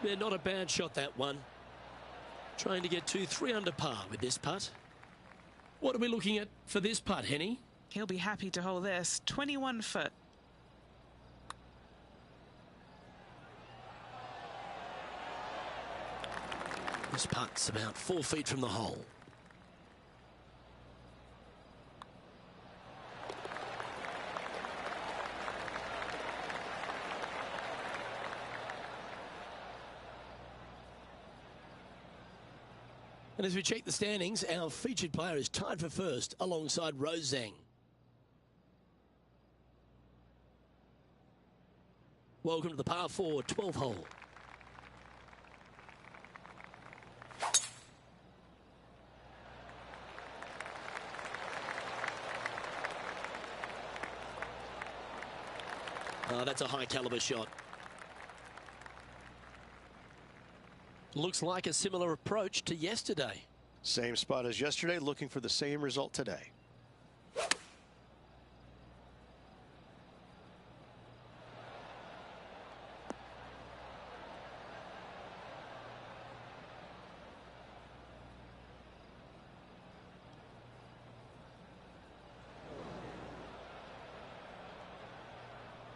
Yeah, not a bad shot, that one. Trying to get to 3 under par with this putt. What are we looking at for this putt, Henny? He'll be happy to hold this. 21 foot. This putt's about 4 feet from the hole. And as we check the standings, our featured player is tied for first alongside Rose Zhang. Welcome to the par 4 12th hole. Oh, that's a high caliber shot. Looks like a similar approach to yesterday. Same spot as yesterday, looking for the same result today.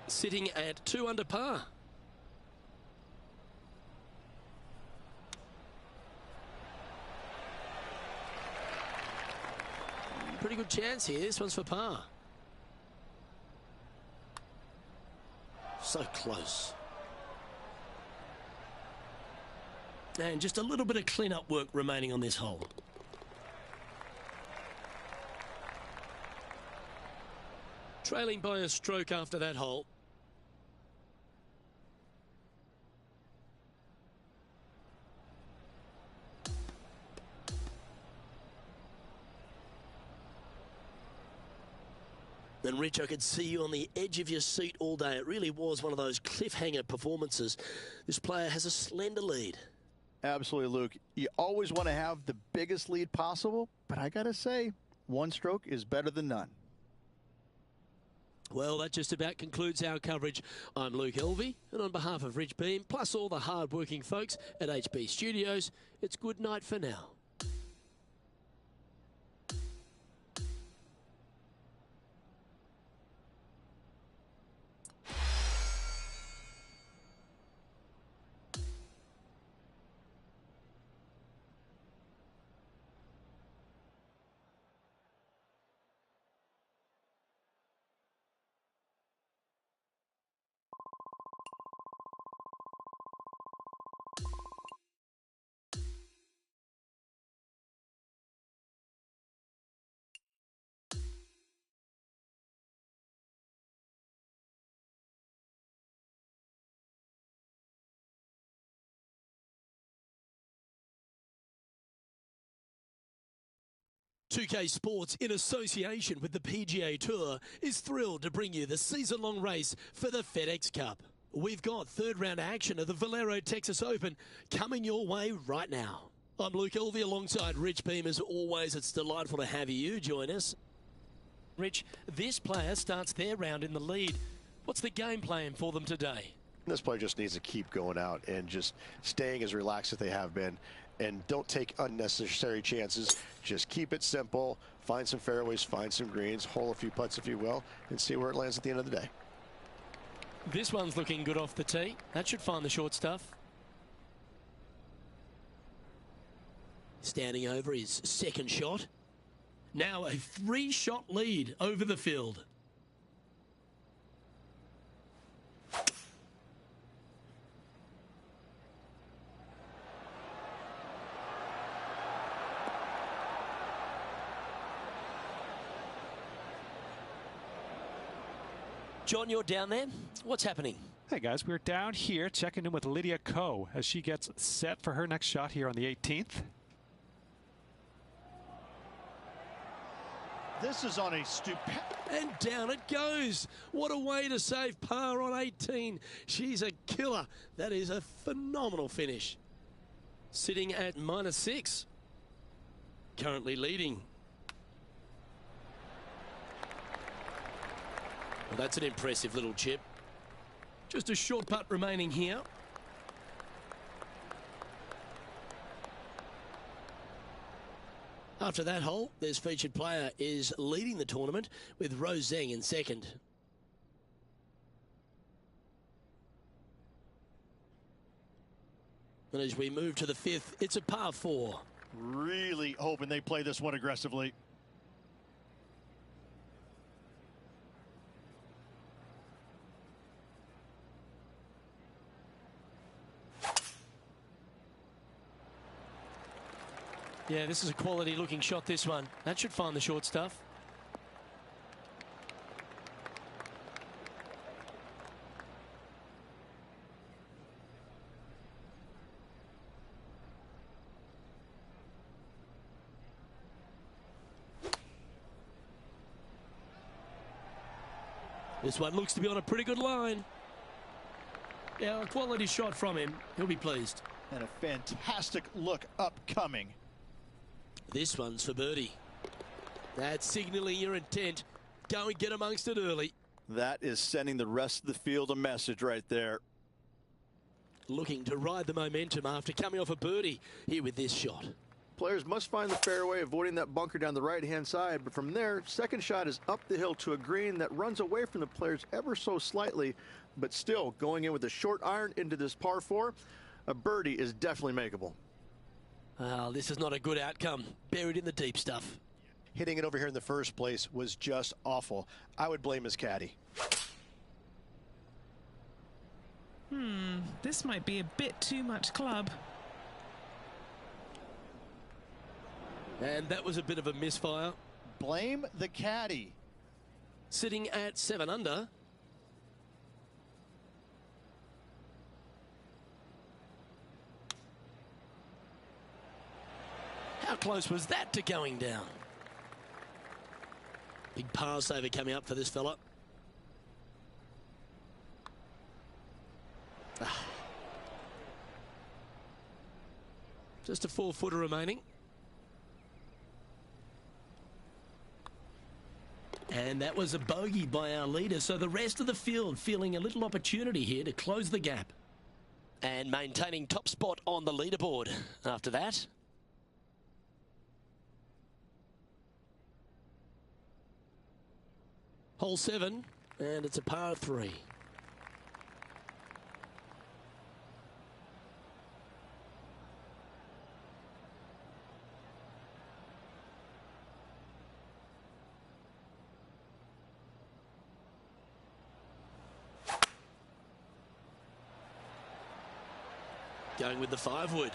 Sitting at 2 under par. Pretty good chance here. This one's for par. So close. And just a little bit of clean-up work remaining on this hole. Trailing by a stroke after that hole. And Rich, I could see you on the edge of your seat all day. It really was one of those cliffhanger performances. This player has a slender lead. Absolutely, Luke. You always want to have the biggest lead possible, but I got to say, one stroke is better than none. Well, that just about concludes our coverage. I'm Luke Elvey, and on behalf of Rich Beam, plus all the hard-working folks at HB Studios, it's good night for now. .2K Sports, in association with the PGA Tour, is thrilled to bring you the season-long race for the FedEx Cup. We've got third-round action of the Valero Texas Open coming your way right now. I'm Luke Elvey alongside Rich Beam. As always, it's delightful to have you join us. Rich, this player starts their round in the lead. What's the game plan for them today? This player just needs to keep going out and just staying as relaxed as they have been. And don't take unnecessary chances. Just keep it simple. Find some fairways, find some greens, hole a few putts if you will, and see where it lands at the end of the day. This one's looking good off the tee. That should find the short stuff. Standing over his second shot. Now a 3-shot lead over the field. John, you're down there. What's happening? Hey guys, we're down here checking in with Lydia Ko as she gets set for her next shot here on the 18th. This is on a stupid... And down it goes. What a way to save par on 18. She's a killer. That is a phenomenal finish. Sitting at -6. Currently leading. Well, that's an impressive little chip. Just a short putt remaining here. After that hole, this featured player is leading the tournament with Rose Zheng in second. And as we move to the 5th, it's a par 4. Really hoping they play this one aggressively. Yeah, this is a quality looking shot, this one. That should find the short stuff. This one looks to be on a pretty good line. Yeah, a quality shot from him. He'll be pleased. And a fantastic look upcoming. This one's for birdie. That's signaling your intent. Go and get amongst it early. That is sending the rest of the field a message right there. Looking to ride the momentum after coming off a birdie here with this shot. Players must find the fairway, avoiding that bunker down the right-hand side. But from there, second shot is up the hill to a green that runs away from the players ever so slightly, but still going in with a short iron into this par 4. A birdie is definitely makeable. Well, this is not a good outcome. Buried in the deep stuff. Hitting it over here in the first place was just awful. I would blame his caddy. This might be a bit too much club. And that was a bit of a misfire. Blame the caddy. Sitting at 7 under. How close was that to going down? Big par saver coming up for this fella. Just a 4-footer remaining. And that was a bogey by our leader, so the rest of the field feeling a little opportunity here to close the gap. And maintaining top spot on the leaderboard after that. Hole 7, and it's a par 3. Going with the 5-wood.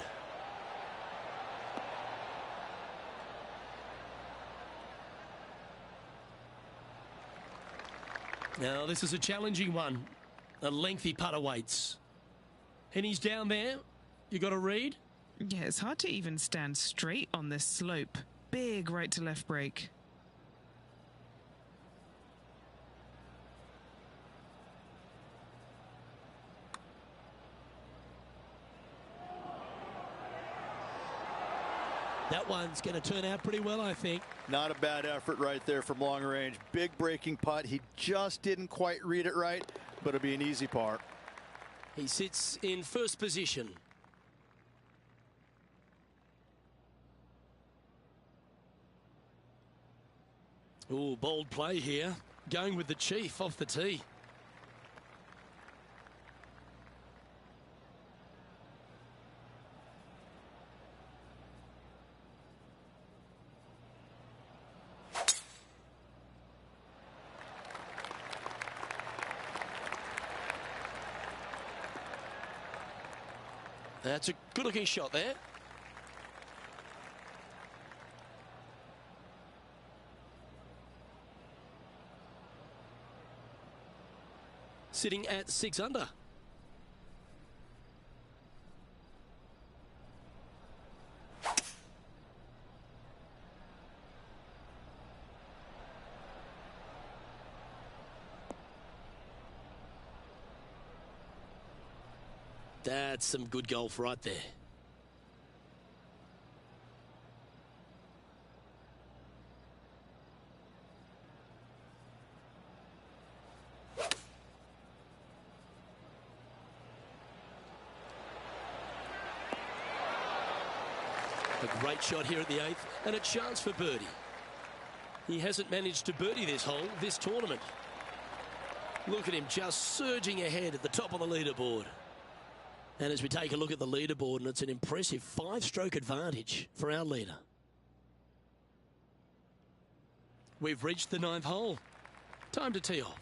Now this is a challenging one. A lengthy putt awaits. And he's down there. You got to read? Yeah, it's hard to even stand straight on this slope. Big right to left break. That one's going to turn out pretty well, I think. Not a bad effort right there from long range. Big breaking putt. He just didn't quite read it right, but it'll be an easy par. He sits in first position. Ooh, bold play here. Going with the chief off the tee. That's a good-looking shot there. Sitting at 6 under. That's some good golf right there. A great shot here at the 8th, and a chance for birdie. He hasn't managed to birdie this hole, this tournament. Look at him just surging ahead at the top of the leaderboard. And as we take a look at the leaderboard, and it's an impressive 5-stroke advantage for our leader. We've reached the 9th hole. Time to tee off.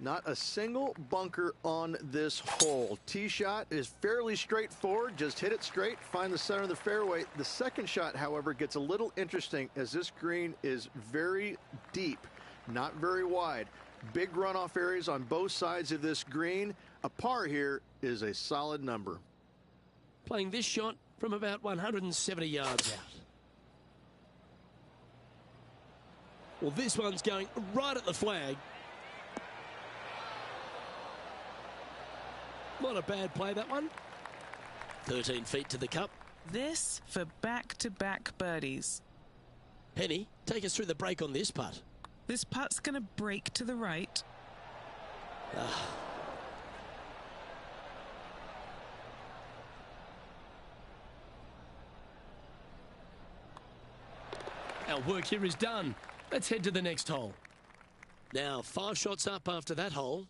Not a single bunker on this hole. Tee shot is fairly straightforward. Just hit it straight, find the center of the fairway. The second shot, however, gets a little interesting as this green is very deep, not very wide. Big runoff areas on both sides of this green. A par here is a solid number. Playing this shot from about 170 yards out. Well, this one's going right at the flag. Not a bad play, that one. 13 feet to the cup. This for back-to-back birdies. Henny, take us through the break on this putt. This putt's going to break to the right. Our work here is done. Let's head to the next hole. Now, 5 shots up after that hole.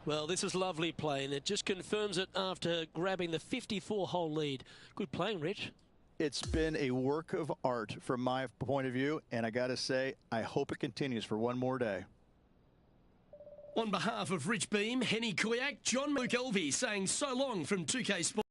Well, this is lovely play, and it just confirms it after grabbing the 54-hole lead. Good playing, Rich. It's been a work of art from my point of view, and I got to say, I hope it continues for one more day. On behalf of Rich Beam, Henny Kuyak, John McElvey saying so long from 2K Sports.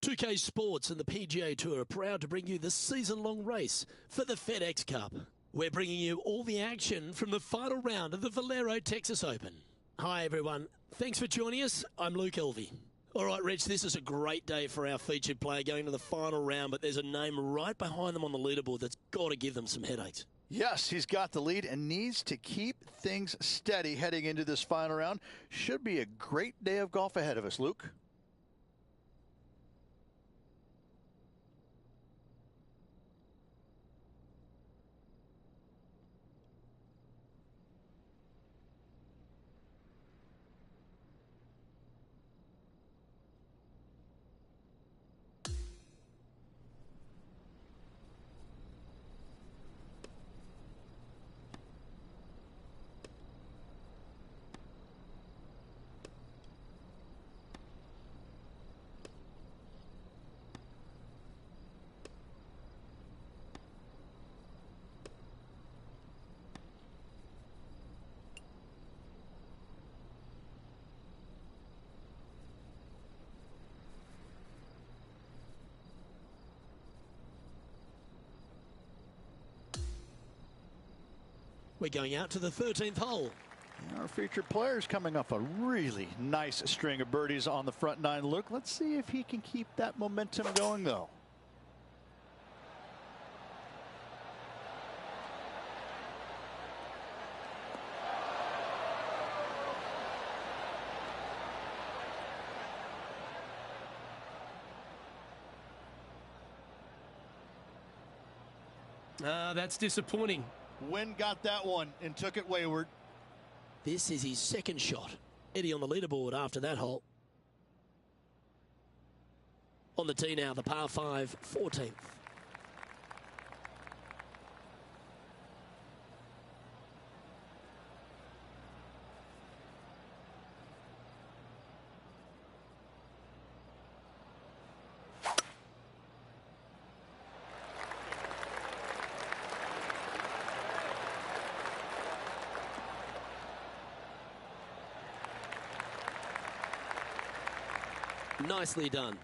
2K Sports and the PGA Tour are proud to bring you the season-long race for the FedEx Cup. We're bringing you all the action from the final round of the Valero Texas Open. Hi everyone, thanks for joining us. I'm Luke Elvey. All right, Rich, this is a great day for our featured player going to the final round, but there's a name right behind them on the leaderboard that's got to give them some headaches. Yes, he's got the lead and needs to keep things steady heading into this final round. Should be a great day of golf ahead of us, Luke. We're going out to the 13th hole. Our featured player's coming off a really nice string of birdies on the front nine. Luke, let's see if he can keep that momentum going, though. That's disappointing. Wind got that one and took it wayward. This is his second shot. Eddie on the leaderboard after that hole. On the tee now, the par 5, 14th. Nicely done.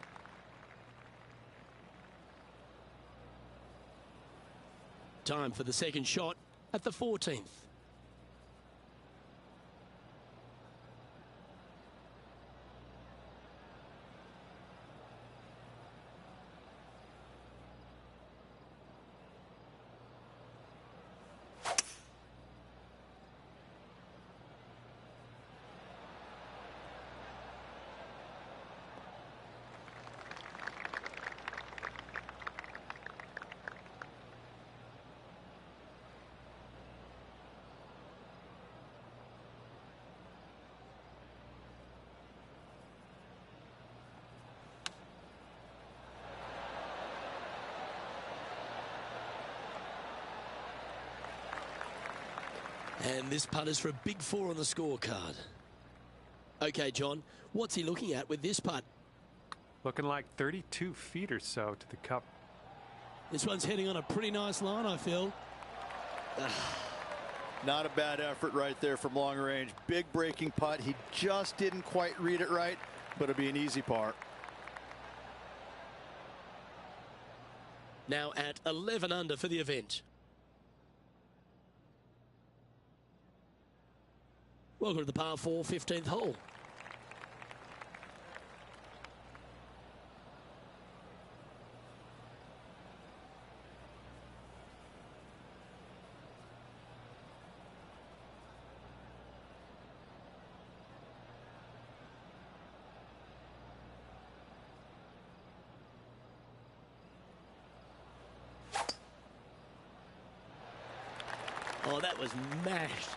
Time for the second shot at the 14th. And this putt is for a big 4 on the scorecard. Okay, John, what's he looking at with this putt? Looking like 32 feet or so to the cup. This one's heading on a pretty nice line, I feel. Not a bad effort right there from long range. Big breaking putt. He just didn't quite read it right, but it'll be an easy par. Now at 11 under for the event. Welcome to the par 4, 15th hole. Oh, that was mashed.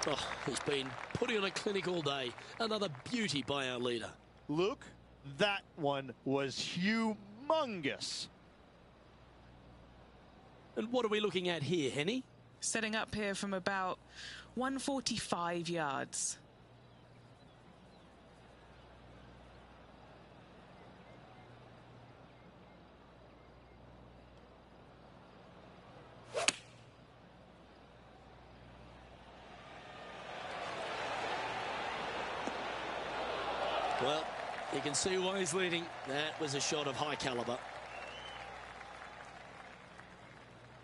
Oh, he's been putting on a clinic all day. Another beauty by our leader. Luke, that one was humongous. And what are we looking at here, Henny? Setting up here from about 145 yards. Well, you can see why he's leading. That was a shot of high caliber.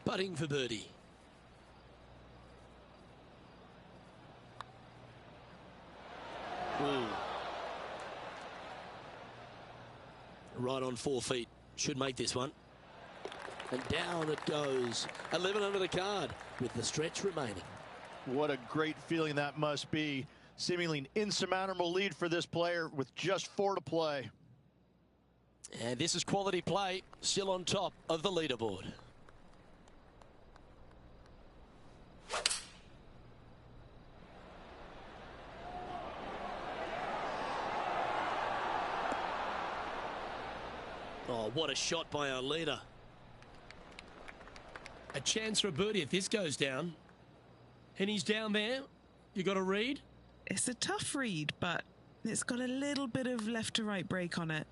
Putting for birdie. Ooh. Right on 4 feet. Should make this one. And down it goes. 11 under the card with the stretch remaining. What a great feeling that must be. Seemingly an insurmountable lead for this player with just 4 to play. And this is quality play, still on top of the leaderboard. Oh, what a shot by our leader. A chance for a birdie if this goes down. And he's down there. You got a read? It's a tough read, but it's got a little bit of left to right break on it.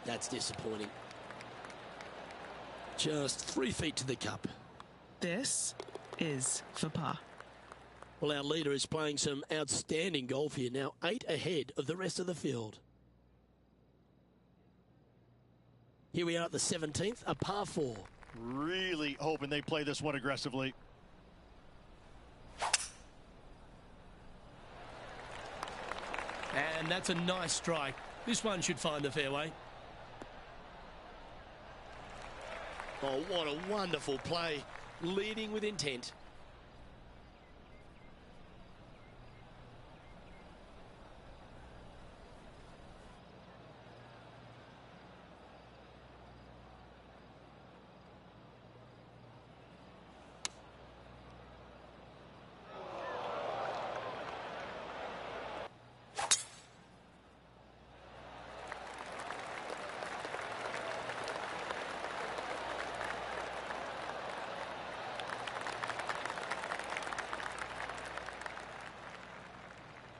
That's disappointing. Just 3 feet to the cup. This is for par. Well, our leader is playing some outstanding golf here now, 8 ahead of the rest of the field. Here we are at the 17th, a par 4. Really hoping they play this one aggressively. And that's a nice strike. This one should find the fairway. Oh, what a wonderful play. Leading with intent.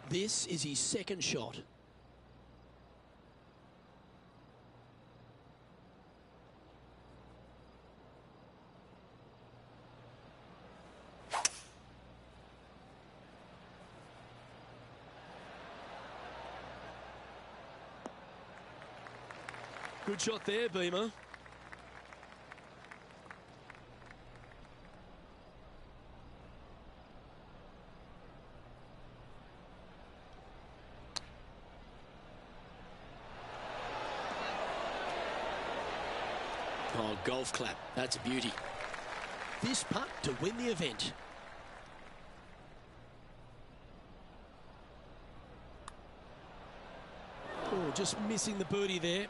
This is his second shot. Good shot there, Beamer. Oh, golf clap. That's a beauty. This putt to win the event. Oh, just missing the birdie there.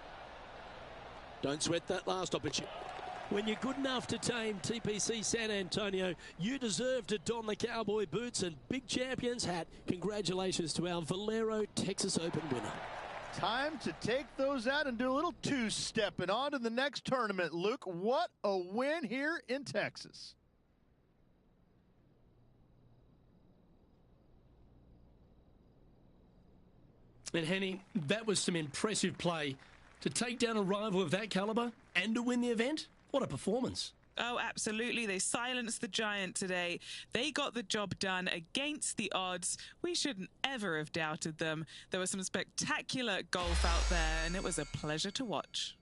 Don't sweat that last opportunity. When you're good enough to tame TPC San Antonio, you deserve to don the cowboy boots and big champion's hat. Congratulations to our Valero Texas Open winner. Time to take those out and do a little two-stepping on to the next tournament. Luke, what a win here in Texas. And Henny, that was some impressive play. To take down a rival of that caliber and to win the event, what a performance. Oh, absolutely. They silenced the giant today. They got the job done against the odds. We shouldn't ever have doubted them. There was some spectacular golf out there, and it was a pleasure to watch.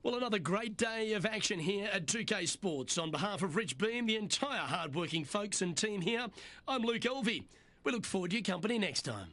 Well, another great day of action here at 2K Sports. On behalf of Rich Beam, the entire hard-working folks and team here, I'm Luke Elvey. We look forward to your company next time.